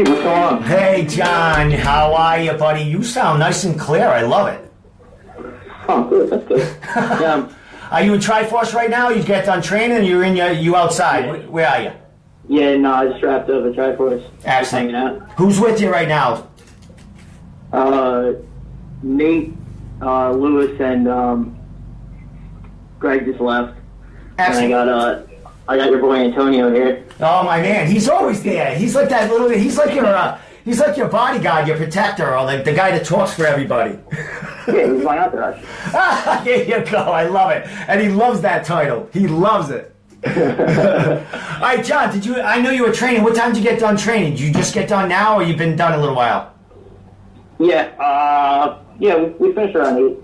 what's going on? Hey, John, how are you, buddy? You sound nice and clear. I love it. Oh, good. That's good. Yeah. Are you in Triforce right now? You get done training and you outside? Yeah. Where are you? Yeah, no, I just wrapped up at Triforce. Just hanging out. Who's with you right now? Nate, Lewis, and Greg just left. Excellent. And I got your boy Antonio here. Oh, my man. He's always there. He's like that little... He's like your bodyguard, your protector, or like the guy that talks for everybody. Yeah, he's my entourage. There you go. I love it. And he loves that title. He loves it. All right, John, I know you were training. What time did you get done training? Did you just get done now, or you've been done a little while? Yeah, we finished around 8.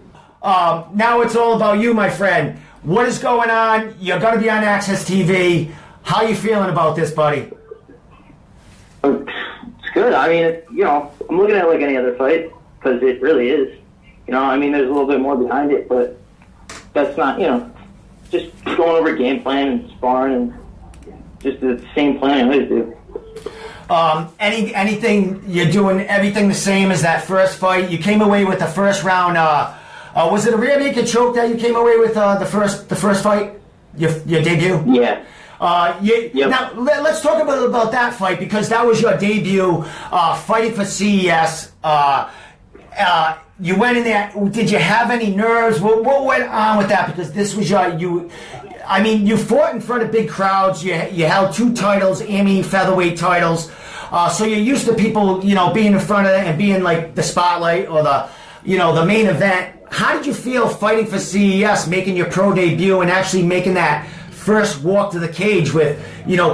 Now it's all about you, my friend. What is going on? You're going to be on Access TV. How you feeling about this, buddy? It's good. I mean, I'm looking at it like any other fight, because it really is. I mean, there's a little bit more behind it, but that's not, just going over game plan and sparring and just the same plan I always do. Anything, you're doing everything the same as that first fight? You came away with the first round, was it a rear naked choke that you came away with the first fight? Your debut? Yeah. Yep. Now, let's talk a bit about that fight, because that was your debut fighting for CES. You went in there. Did you have any nerves? What went on with that? Because this was you fought in front of big crowds. You held 2 titles, featherweight titles. So you're used to people, being in front of it and being like the spotlight or the main event. How did you feel fighting for CES, making your pro debut and actually making that first walk to the cage with,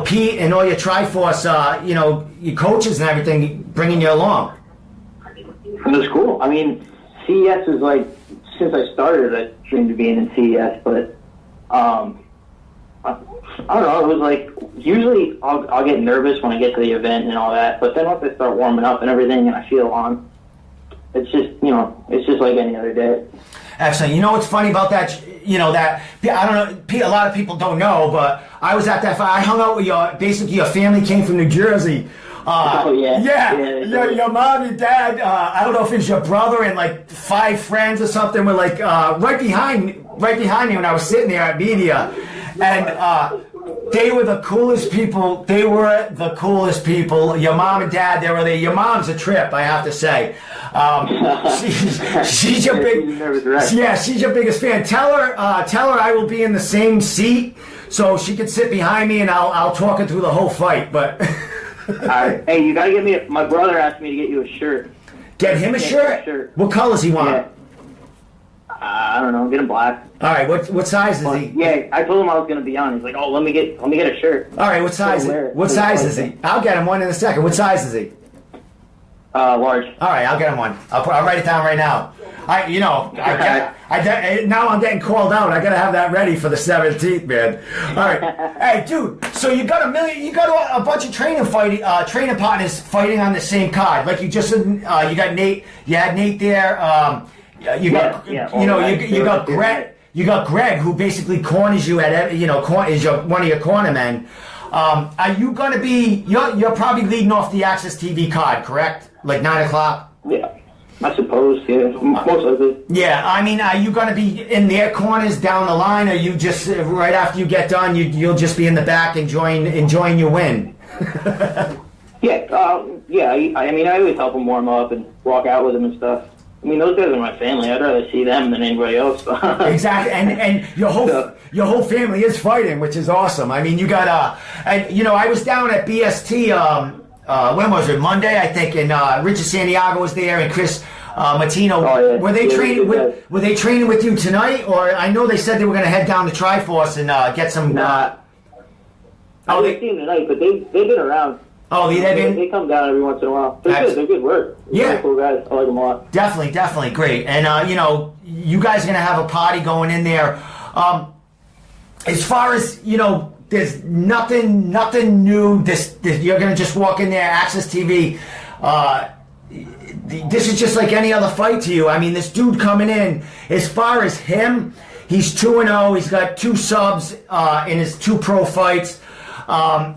Pete and all your Triforce, your coaches and everything bringing you along? It was cool. I mean, CES is like, since I started, I dreamed of being in CES, but I don't know, it was like, usually I'll get nervous when I get to the event and all that, but then once I start warming up and everything and I feel on, it's just like any other day. Excellent. You know what's funny about that? That, I don't know, a lot of people don't know, but I was at that fight. I hung out with your family came from New Jersey. Oh, yeah. Yeah. Your mom, your dad, I don't know if it's your brother and like 5 friends or something were like right behind me when I was sitting there at media. And they were the coolest people. Your mom and dad, they were there. Your mom's a trip, I have to say. She's your she's your biggest fan. Tell her I will be in the same seat so she can sit behind me and I'll talk her through the whole fight. But all right. Hey, you gotta get me. My brother asked me to get you a shirt. Get him a shirt? What colors he want? Yeah. I don't know. Get him black. All right. What size is he? Yeah, I told him I was gonna be on. He's like, oh, let me get a shirt. All right. What size? What size is he? I'll get him one in a second. What size is he? Large. All right. I'll get him one. I'll write it down right now. Now I'm getting called out. I gotta have that ready for the 17th, man. All right, hey, dude. So you got a bunch of training partners fighting on the same card. Like you just said, you got Nate. You had Nate there. You got Greg. You got Greg, who basically corners you at is one of your cornermen. Are you gonna be? You're probably leading off the Access TV card, correct? Like 9 o'clock. Yeah. I suppose, yeah, most likely. Yeah, I mean, are you going to be in their corners down the line, or you just, right after you get done, you'll just be in the back enjoying your win? Yeah, I mean, I always help them warm up and walk out with them and stuff. I mean, those guys are my family. I'd rather see them than anybody else. Exactly, and your whole family is fighting, which is awesome. I mean, you got, I was down at BST, when was it? Monday, I think, and Richard Santiago was there, and Chris Martino. Oh, yeah. Were they training with you tonight, or I know they said they were going to head down to Triforce and get some. I didn't see them tonight, but they've been around. Oh, they come down every once in a while. They're good. They're good work. They're really cool guys. I like them a lot. Definitely great. And you guys are going to have a party going in there. As far as there's nothing new. This you're gonna just walk in there, Access TV. This is just like any other fight to you. I mean, this dude coming in. As far as him, he's 2-0. He's got 2 subs in his 2 pro fights.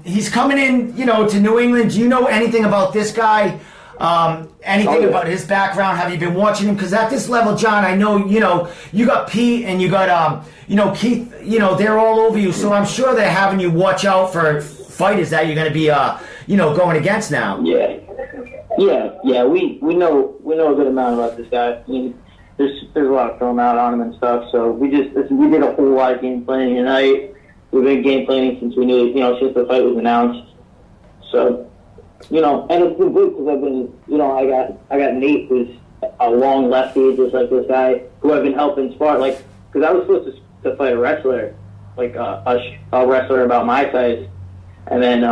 He's coming in, to New England. Do you know anything about this guy? Anything about his background? Have you been watching him? Because at this level, John, I know, you got Pete and you got, Keith, they're all over you. So I'm sure they're having you watch out for fighters that you're going to be, going against now. Yeah. We know a good amount about this guy. I mean, there's a lot of film out on him and stuff. So we did a whole lot of game planning tonight. We've been game planning since we knew, since the fight was announced. So, and it's been good because I've been, I got Nate, who's a long lefty, just like this guy, who I've been helping spar. Like, because I was supposed to fight a wrestler, like a wrestler about my size, and then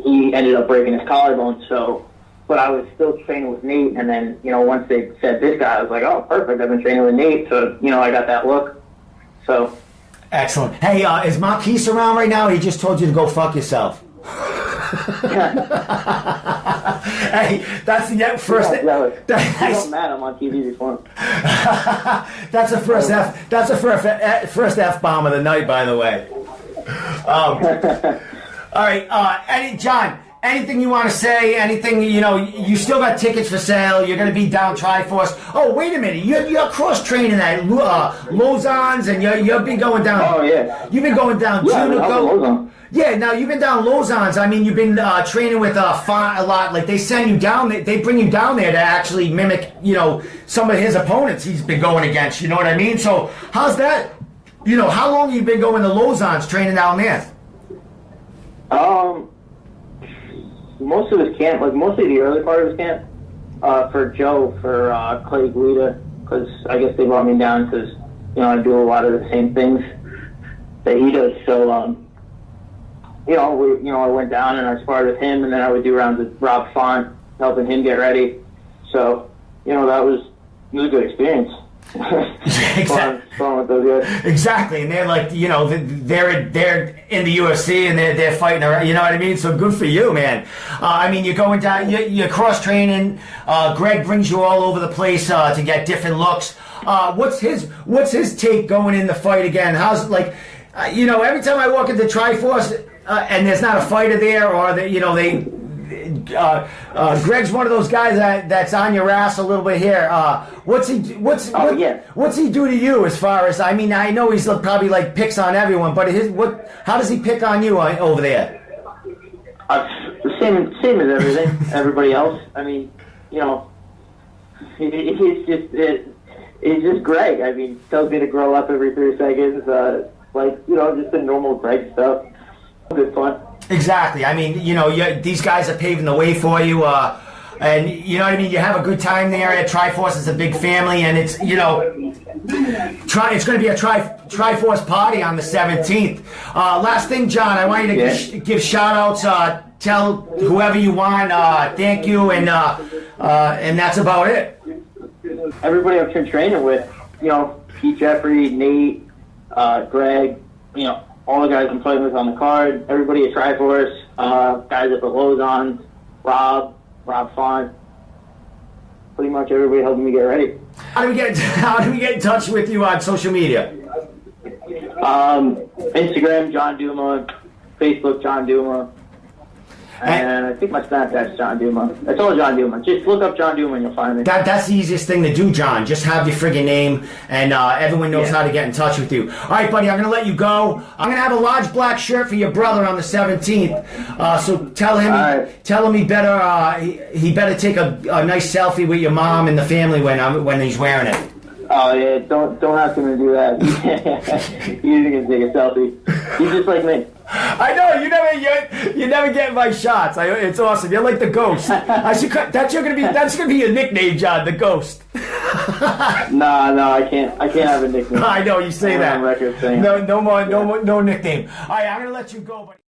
he ended up breaking his collarbone. So, but I was still training with Nate, and then once they said this guy, I was like, oh, perfect. I've been training with Nate, so I got that look. So. Excellent. Hey, is Marquise around right now? He just told you to go fuck yourself. Hey, that's the first. He's mad. I'm on TV before. That's the first F. That's the first F bomb of the night, by the way. All right, John. Anything you want to say? Anything, you still got tickets for sale. You're going to be down Triforce. Oh, wait a minute. You're cross-training at Lausanne's, and you've been going down. Oh, yeah. You've been going down Junico. Yeah, now you've been down Lausanne's. I mean, you've been training with Font a lot. Like, they send you down, they bring you down there to actually mimic, some of his opponents he's been going against. You know what I mean? So, how's that? How long have you been going to Lausanne's training down there? Most of his camp, like mostly the early part of his camp, for Joe, for Clay Guida, because I guess they brought me down because, I do a lot of the same things that he does. So, I went down and I sparred with him, and then I would do rounds with Rob Font, helping him get ready. So, it was a good experience. Exactly, and they're like, they're in the UFC and they're fighting around, you know what I mean? So good for you, man. I mean, you're going down, you're cross training. Greg brings you all over the place to get different looks. What's his take going in the fight again? How's it like? Every time I walk into Triforce and there's not a fighter there, or Greg's one of those guys that's on your ass a little bit here. What's he do to you as far as, I mean, I know he's probably like picks on everyone, but how does he pick on you over there? The same as everybody else. I mean, he's just Greg. I mean, tells me to grow up every 3 seconds. Just the normal Greg stuff. Good fun. Exactly. I mean, these guys are paving the way for you, and you know what I mean. You have a good time there at Triforce. It's a big family, and it's it's going to be a Triforce party on the 17th. Last thing, John, I want you to give shout outs. Tell whoever you want. Thank you, and that's about it. Everybody I've been training with, Pete Jeffrey, Nate, Greg, all the guys I'm fighting with on the card, everybody at Triforce, guys at the Lausanne, Rob Font, pretty much everybody helping me get ready. How do we get in touch with you on social media? Instagram, John Douma, Facebook, John Douma. And I think my Snapchat's John Douma. It's all John Douma. Just look up John Douma and you'll find me. That's the easiest thing to do, John. Just have your friggin' name, and everyone knows how to get in touch with you. All right, buddy, I'm going to let you go. I'm going to have a large black shirt for your brother on the 17th. So tell him he better take a nice selfie with your mom and the family when he's wearing it. Oh, yeah, don't ask him to do that. He's going to take a selfie. He's just like me. I know you never get my shots. It's awesome. You're like the ghost. That's gonna be your nickname, John, the ghost. No, I can't have a nickname. I know you say that. Record saying no more, no nickname. All right, I'm gonna let you go, buddy.